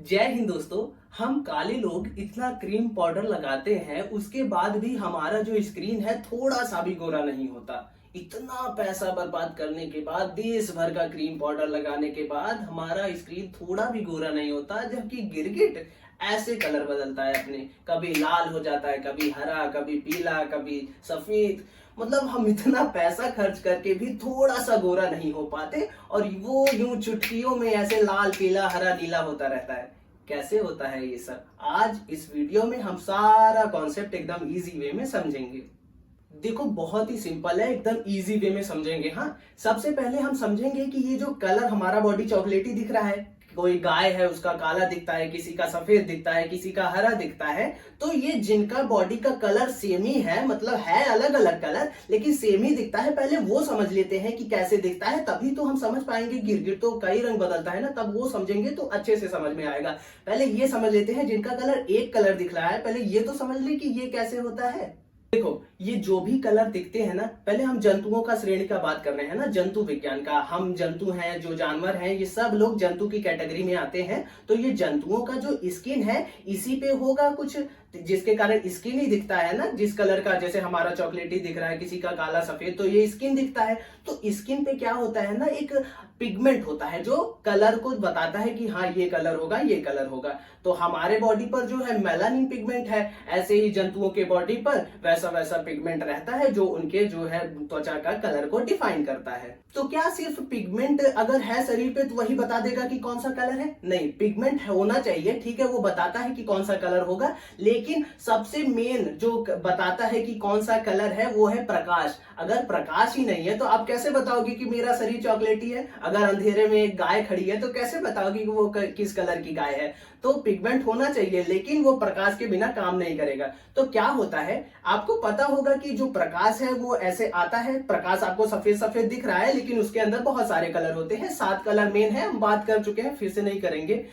जय हिंद दोस्तों। हम काले लोग इतना क्रीम पाउडर लगाते हैं, उसके बाद भी हमारा जो स्क्रीन है थोड़ा सा भी गोरा नहीं होता। इतना पैसा बर्बाद करने के बाद, देश भर का क्रीम पाउडर लगाने के बाद हमारा स्क्रीन थोड़ा भी गोरा नहीं होता, जबकि गिरगिट ऐसे कलर बदलता है अपने। कभी लाल हो जाता है, कभी हरा, कभी पीला, कभी सफेद। मतलब हम इतना पैसा खर्च करके भी थोड़ा सा गोरा नहीं हो पाते, और वो यूं चुटकियों में ऐसे लाल पीला हरा नीला होता रहता है। कैसे होता है ये सब? आज इस वीडियो में हम सारा कॉन्सेप्ट एकदम इजी वे में समझेंगे। देखो, बहुत ही सिंपल है, एकदम इजी वे में समझेंगे। हाँ, सबसे पहले हम समझेंगे कि ये जो कलर हमारा बॉडी चॉकलेटी दिख रहा है, कोई गाय है उसका काला दिखता है, किसी का सफेद दिखता है, किसी का हरा दिखता है, तो ये जिनका बॉडी का कलर सेम ही है, मतलब है अलग अलग कलर लेकिन सेम ही दिखता है, पहले वो समझ लेते हैं कि कैसे दिखता है, तभी तो हम समझ पाएंगे। गिरगिट तो कई रंग बदलता है ना, तब वो समझेंगे तो अच्छे से समझ में आएगा। पहले ये समझ लेते हैं, जिनका कलर एक कलर दिख रहा है, पहले ये तो समझ ले कि ये कैसे होता है। देखो, ये जो भी कलर दिखते हैं ना, पहले हम जंतुओं का श्रेणी का बात कर रहे हैं ना, जंतु विज्ञान का। हम जंतु हैं, जो जानवर हैं, ये सब लोग जंतु की कैटेगरी में आते हैं। तो ये जंतुओं का जो स्किन है, इसी पे होगा कुछ, जिसके कारण स्किन ही दिखता है ना, जिस कलर का। जैसे हमारा चॉकलेटी दिख रहा है, किसी का काला सफेद, तो ये स्किन दिखता है। तो स्किन पे क्या होता है ना, एक पिगमेंट होता है जो कलर को बताता है कि हाँ ये कलर होगा, ये कलर होगा। तो हमारे बॉडी पर जो है मेलानिन पिगमेंट है, ऐसे ही जंतुओं के बॉडी पर वैसा वैसा पिगमेंट रहता है जो उनके जो है त्वचा का कलर को डिफाइन करता है। तो क्या सिर्फ पिगमेंट अगर है शरीर पे तो वही बता देगा कि कौन सा कलर है? नहीं, पिगमेंट होना चाहिए, ठीक है, वो बताता है कि कौन सा कलर होगा, लेकिन सबसे मेन जो बताता है कि कौन सा कलर है वो है प्रकाश। अगर प्रकाश ही नहीं है तो आप कैसे बताओगे कि मेरा शरीर चॉकलेटी है? अगर अंधेरे में एक गाय खड़ी है तो कैसे बताओगे कि वो किस कलर की गाय है? तो पिगमेंट होना चाहिए, लेकिन वो प्रकाश के बिना काम नहीं करेगा। तो क्या होता है, आपको पता होगा कि जो प्रकाश है वो ऐसे आता है। प्रकाश आपको सफेद सफेद दिख रहा है, लेकिन उसके अंदर बहुत सारे कलर होते हैं। 7 कलर मेन है, हम बात कर चुके हैं, फिर से नहीं करेंगे।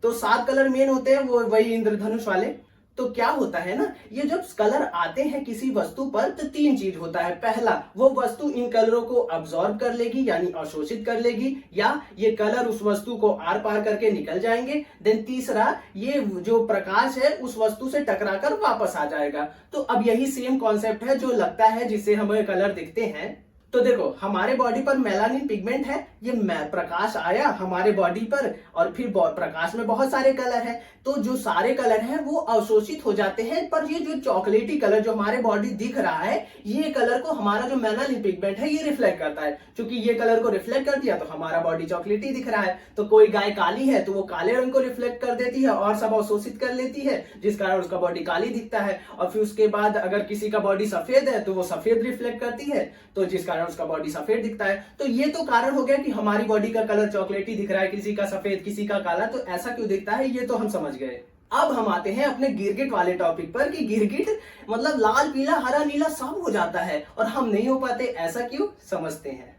तो 7 कलर मेन होते हैं, वो वही इंद्रधनुष वाले। तो क्या होता है ना, ये जब कलर आते हैं किसी वस्तु पर तो 3 चीज होता है। पहला, वो वस्तु इन कलरों को अब्सॉर्ब कर लेगी, यानी अवशोषित कर लेगी, या ये कलर उस वस्तु को आर पार करके निकल जाएंगे। देन तीसरा, ये जो प्रकाश है उस वस्तु से टकराकर वापस आ जाएगा। तो अब यही सेम कॉन्सेप्ट है जो लगता है, जिससे हमें कलर दिखते हैं। तो देखो, हमारे बॉडी पर मेलानिन पिगमेंट है, ये प्रकाश आया हमारे बॉडी पर, और फिर प्रकाश में बहुत सारे कलर हैं। तो जो सारे कलर हैं वो अवशोषित हो जाते हैं, पर ये जो चॉकलेटी कलर जो हमारे बॉडी दिख रहा है, ये कलर को हमारा जो मेलानिन पिगमेंट है ये रिफ्लेक्ट करता है। क्योंकि ये कलर को रिफ्लेक्ट कर दिया तो हमारा बॉडी चॉकलेटी दिख रहा है। तो कोई गाय काली है तो वो काले रंग को रिफ्लेक्ट कर देती है और सब अवशोषित कर लेती है, जिस कारण उसका बॉडी काली दिखता है। और फिर उसके बाद अगर किसी का बॉडी सफेद है तो वो सफेद रिफ्लेक्ट करती है, तो जिस कारण उसका बॉडी सफेद दिखता है। तो ये तो कारण हो गया कि हमारी बॉडी का कलर चॉकलेटी दिख रहा है, किसी का सफेद, किसी का काला। तो ऐसा क्यों दिखता है, ये तो हम समझ गए। अब हम आते हैं अपने गिरगिट वाले टॉपिक पर कि गिरगिट मतलब लाल पीला हरा नीला सब हो जाता है और हम नहीं हो पाते, ऐसा क्यों? समझते हैं।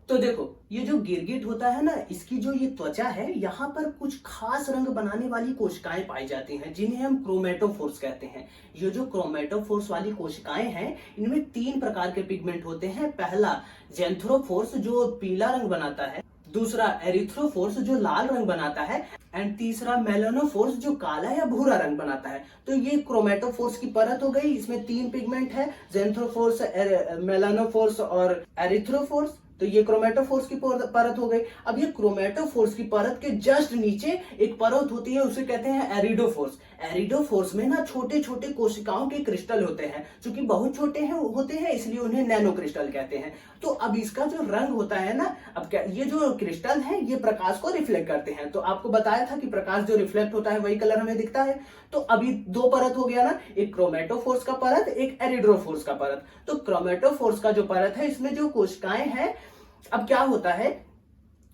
तो देखो, ये जो गिरगिट होता है ना, इसकी जो ये त्वचा है, यहाँ पर कुछ खास रंग बनाने वाली कोशिकाएं पाई जाती हैं, जिन्हें हम क्रोमेटोफोर्स कहते हैं। ये जो क्रोमेटोफोर्स वाली कोशिकाएं हैं, इनमें 3 प्रकार के पिगमेंट होते हैं। पहला जेंथ्रोफोर्स जो पीला रंग बनाता है, दूसरा एरिथ्रोफोर्स जो लाल रंग बनाता है, एंड तीसरा मेलानोफोर्स जो काला या भूरा रंग बनाता है। तो ये क्रोमेटोफोर्स की परत हो गई, इसमें 3 पिगमेंट है, जेंथ्रोफोर्स, मेलानोफोर्स और एरिथ्रोफोर्स। तो ये क्रोमेटोफोर्स की परत हो गई। अब ये क्रोमेटोफोर्स की परत के जस्ट नीचे एक परत होती है, उसे कहते हैं एरिडोफोर्स। एरिडोफोर्स में ना छोटे छोटे कोशिकाओं के क्रिस्टल होते हैं, क्योंकि बहुत छोटे होते हैं इसलिए उन्हें नैनो क्रिस्टल कहते हैं। तो अब इसका जो रंग होता है ना, अब क्या ये जो क्रिस्टल है ये प्रकाश को रिफ्लेक्ट करते हैं। तो आपको बताया था कि प्रकाश जो रिफ्लेक्ट होता है वही कलर हमें दिखता है। तो अभी 2 परत हो गया ना, एक क्रोमेटोफोर्स का परत, एक एरिडोफोर्स का परत। तो क्रोमेटोफोर्स का जो परत है, इसमें जो कोशिकाएं हैं, अब क्या होता है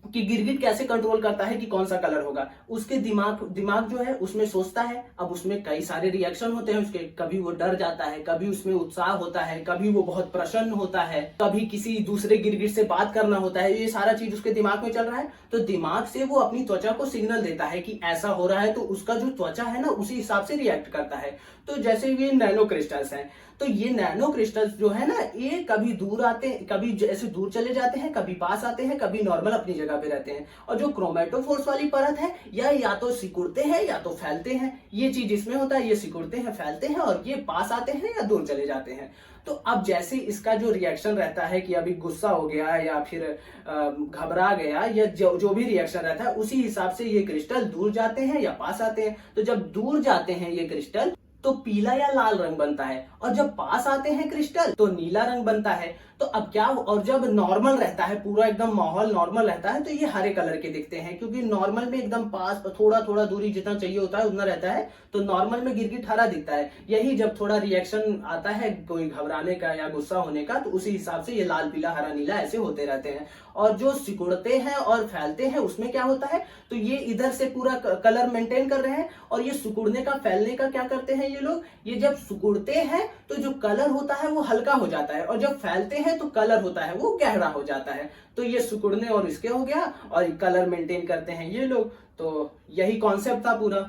कि गिरगिट कैसे कंट्रोल करता है कि कौन सा कलर होगा। उसके दिमाग जो है उसमें सोचता है। अब उसमें कई सारे रिएक्शन होते हैं उसके, कभी वो डर जाता है, कभी उसमें उत्साह होता है, कभी वो बहुत प्रसन्न होता है, कभी किसी दूसरे गिरगिट से बात करना होता है। ये सारा चीज उसके दिमाग में चल रहा है। तो दिमाग से वो अपनी त्वचा को सिग्नल देता है कि ऐसा हो रहा है, तो उसका जो त्वचा है ना उसी हिसाब से रिएक्ट करता है। तो जैसे ये नैनो क्रिस्टल्स हैं, तो ये नैनो क्रिस्टल्स जो है ना, ये कभी दूर आते हैं, कभी ऐसे दूर चले जाते हैं, कभी पास आते हैं, कभी नॉर्मल अपनी जगह जगह पे रहते हैं। और जो क्रोमेटोफोर्स वाली परत है या तो सिकुड़ते हैं या तो फैलते हैं। ये चीज इसमें होता है, ये सिकुड़ते हैं, फैलते हैं, और ये पास आते हैं या दूर चले जाते हैं। तो अब जैसे इसका जो रिएक्शन रहता है कि अभी गुस्सा हो गया या फिर घबरा गया या जो भी रिएक्शन रहता है, उसी हिसाब से ये क्रिस्टल दूर जाते हैं या पास आते हैं। तो जब दूर जाते हैं ये क्रिस्टल तो पीला या लाल रंग बनता है, और जब पास आते हैं क्रिस्टल तो नीला रंग बनता है। तो अब क्या, और जब नॉर्मल रहता है, पूरा एकदम माहौल नॉर्मल रहता है, तो ये हरे कलर के दिखते हैं, क्योंकि नॉर्मल में एकदम पास थोड़ा थोड़ा दूरी जितना चाहिए होता है उतना रहता है, तो नॉर्मल में गिरगिट हरा दिखता है। यही जब थोड़ा रिएक्शन आता है कोई घबराने का या गुस्सा होने का, तो उसी हिसाब से ये लाल पीला हरा नीला ऐसे होते रहते हैं। और जो सिकुड़ते हैं और फैलते हैं उसमें क्या होता है, तो ये इधर से पूरा कलर मेंटेन कर रहे हैं, और ये सिकुड़ने का फैलने का क्या करते हैं ये लोग, ये जब सिकुड़ते हैं तो जो कलर होता है वो हल्का हो जाता है, और जब फैलते हैं तो कलर होता है वो गहरा हो जाता है। तो ये सिकुड़ने और इसके हो गया, और कलर मेंटेन करते हैं ये लोग। तो यही कॉन्सेप्ट था पूरा।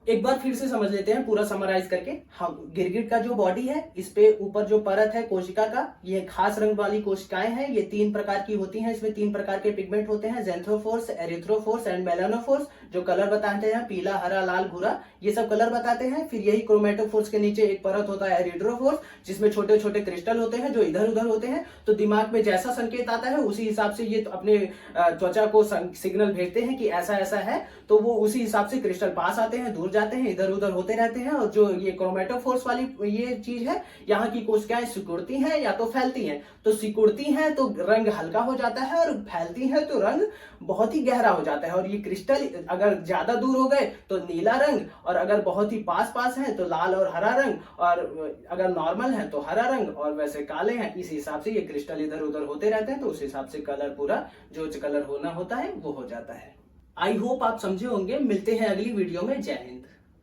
एक बार फिर से समझ लेते हैं पूरा समराइज करके। हम गिरगिट का जो बॉडी है, इस पे ऊपर जो परत है कोशिका का, ये खास रंग वाली कोशिकाएं हैं। ये 3 प्रकार की होती हैं, इसमें 3 प्रकार के पिगमेंट होते हैं, ज़ैंथोफोर्स, एरिथ्रोफोर्स एंड मेलानोफोर्स, जो कलर बताते हैं पीला, हरा, लाल, भूरा, ये सब कलर बताते हैं। फिर यही क्रोमेटोफोर्स के नीचे एक परत होता है एरिथ्रोफोर्स, जिसमें छोटे छोटे क्रिस्टल होते हैं जो इधर उधर होते हैं। तो दिमाग में जैसा संकेत आता है उसी हिसाब से ये अपने त्वचा को सिग्नल भेजते हैं कि ऐसा ऐसा है, तो वो उसी हिसाब से क्रिस्टल पास आते हैं, दूर जाते हैं, इधर उधर होते रहते हैं। और जो ये क्रोमेटोफोर्स वाली ये चीज है, यहाँ की कोशिकाएं सिकुड़ती हैं या तो फैलती हैं। तो सिकुड़ती हैं तो रंग हल्का हो जाता है, और फैलती है तो रंग बहुत ही गहरा हो जाता है। और ये क्रिस्टल अगर ज्यादा दूर हो गए तो नीला रंग, और अगर बहुत ही पास पास है तो लाल और हरा रंग, और अगर नॉर्मल है तो हरा रंग, और वैसे काले हैं, इस हिसाब से ये क्रिस्टल इधर उधर होते रहते हैं। तो उस हिसाब से कलर पूरा जो कलर होना होता है वो हो जाता है। आई होप आप समझे होंगे। मिलते हैं अगली वीडियो में। जय हिंद।